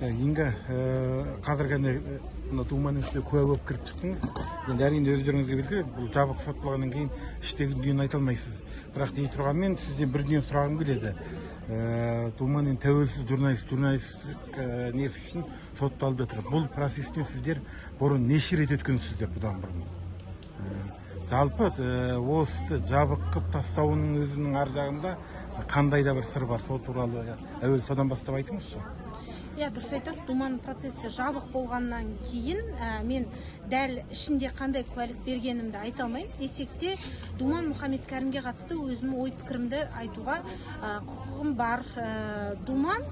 Инга, қазіргі Думаның ішіне куә болып кіріп шықтыңыз. Енді әрине өз жеріңізге белгілі, бұл жабық сот болғаннан кейін іштегі дүниені айта алмайсыз. Бірақ дей тұрғанмен сізден бірден сұрағым келеді. Думаның тәуелсіз журналистік несі үшін сотталып жатыр. Бұл процестен сіздер бұрын неше рет өткенсіздер бұдан бұрын? Жалпы осы жабық қып тастауының өзінің ар жағында қандай да бір сыр бар, сол туралы әуел содан бастап айтыңызшы. Дұрыс айтасыз, Думан процесі жабық болғаннан кейін мен дәл ішінде қандай куәлік бергенімді айта алмаймын. Десек те Думан Мұхаммедкәрімге қатысты өзім ой пікірімді айтуға құқығым бар. Думан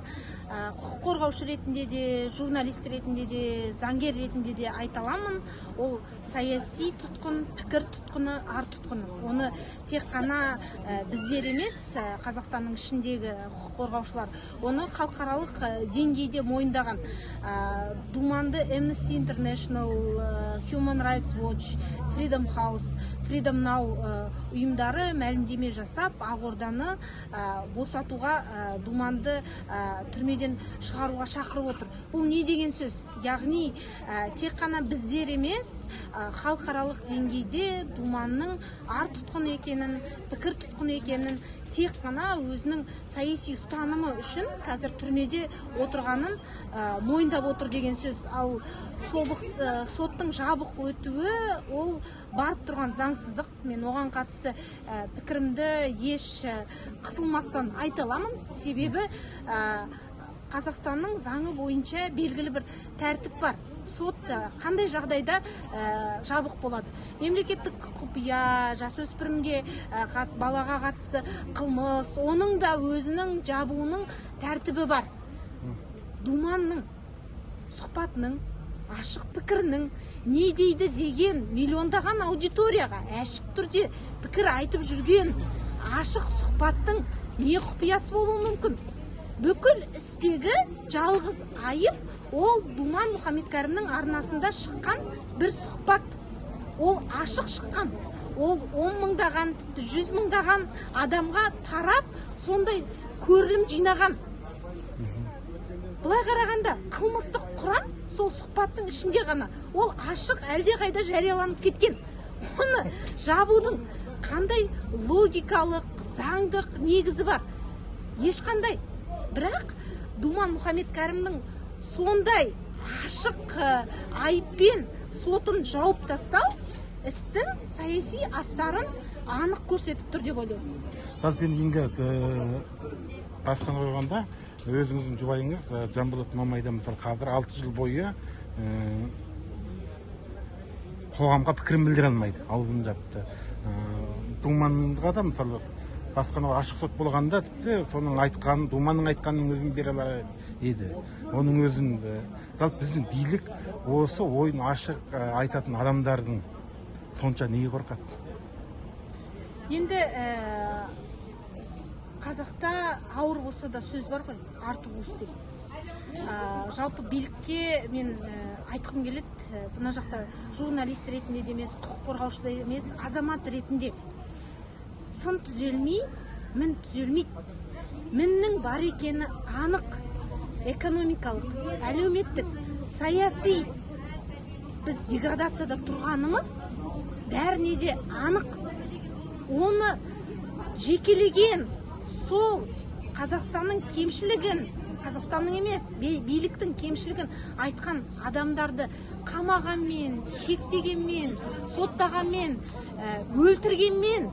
құқық қорғаушы ретінде де, журналист ретінде де, заңгер ретінде де айта аламын. Ол саяси тұтқын, пікір тұтқыны, ар тұтқыны. Оны тек қана біздер емес, Қазақстанның ішіндегі құқық қорғаушылар, оны халықаралық деңгейде мойындаған. Думанды Amnesty International, Human Rights Watch, Freedom House, Freedom Now ұйымдары мәлімдеме жасап, Ақорданы босатуға, Думанды түрмеден шығаруға шақырып отыр. Бұл не деген сөз? Яғни тек қана біздер емес, халықаралық деңгейде Думанның ар тұтқын екенін, пікір тұтқын екенін, тек қана өзінің саяси ұстанымы үшін қазір түрмеде отырғанын мойындап отыр деген сөз. Ал соттың жабық өтуі ол барып тұрған заңсыздық. Мен оған қатысты пікірімді еш қысылмастан айта аламын. Себебі Қазақстанның заңы бойынша белгілі бір тәртіп бар. Сот қандай жағдайда жабық болады? Мемлекеттік құпия, жасөспірімге, балаға қатысты қылмыс, оның да өзінің жабуының тәртібі бар. Думанның сұхбатының, ашық пікірінің не дейді деген миллиондаған аудиторияға ашық түрде пікір айтып жүрген ашық сұхбаттың не құпиясы болуы мүмкін? Бүкіл істегі жалғыз айып ол Думан Мұхаммедкәрімнің арнасында шыққан бір сұхбат. Ол ашық шыққан. Ол 10 мыңдаған, 100 мыңдаған адамға тарап, сондай көрілім жинаған. Бұлай қарағанда қылмыстық құрам сол сұхбаттың ішінде ғана. Ол ашық әлде қайда жарияланып кеткен. Оны жабудың қандай логикалық, заңдық негізі бар? Ешқандай. Бірақ Думан Мұхаммедкәрімнің сондай ашық айыппен сотын жауып тастау істің саяси астарын анық көрсетіп тұр деп ойлаймын. Жалпы Инга, бастан қойғанда өзіңіздің жұбайыңыз Жанболат Мамайда мысалы қазір 6 жыл бойы қоғамға пікірін білдіре алмайды, аузын жапты. Думанға да мысалы басқа ашық сот болғанда тіпті соның айтқанын, Думанның айтқанының өзін бере алар еді. Оның өзін жалпы біздің билік осы ойын ашық айтатын адамдардың сонша неге қорқады? Енді қазақта ауыр болса да сөз бар ғой, арты уыс деп. Жалпы билікке мен айтқым келеді, бұна жақта журналист ретінде де емес, құқық қорғаушы да емес, азамат ретінде сын түзелмей, мін түзелмейді. Міннің бар екені анық. Экономикалық, әлеуметтік, саяси біз деградацияда тұрғанымыз бәріне де анық. Оны жекелеген сол Қазақстанның кемшілігін, Қазақстанның емес, биліктің кемшілігін айтқан адамдарды қамағанмен, шектегенмен, соттағанмен, өлтіргенмен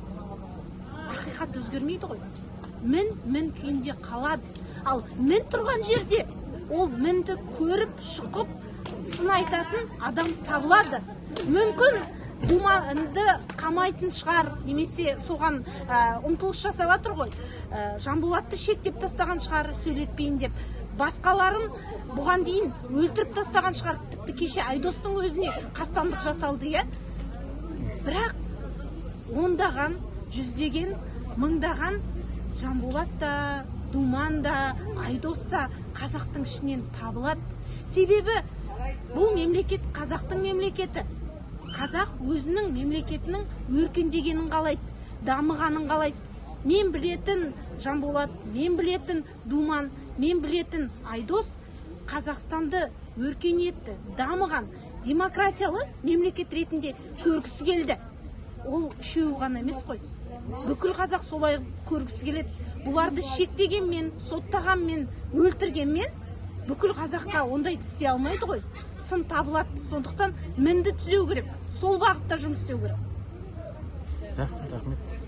ақиқат өзгермейді ғой. Мін күйінде қалады. Ал мін тұрған жерде ол мінді көріп, шұқып, сын айтатын адам табылады. Мүмкін Думанды қамайтын шығар, немесе соған ұмтылыс жасап жатыр ғой. Жанболатты шектеп тастаған шығар, сөйлетпейін деп. Басқаларын бұған дейін өлтіріп тастаған шығар. Тіпті кеше Айдостың өзіне қастандық жасалды, иә? Бірақ ондаған, жүздеген, мыңдаған Жанболат да, Думан да, Айдос та қазақтың ішінен табылады. Себебі бұл мемлекет қазақтың мемлекеті. Қазақ өзінің мемлекетінің өркендегенін қалайды, дамығанын қалайды. Мен білетін Жанболат, мен білетін Думан, мен білетін Айдос Қазақстанды өркениетті, дамыған, демократиялы мемлекет ретінде көргісі келді. Ол үшеуі ғана емес қой. Бүкіл қазақ солай көргісі келеді. Бұларды шектегенмен, соттағанмен, өлтіргенмен бүкіл қазаққа ондай істей алмайды ғой. Сын табылады. Сондықтан мінді түзеу керек. Сол бағытта жұмыс істеу керек. Жақсы, рахмет.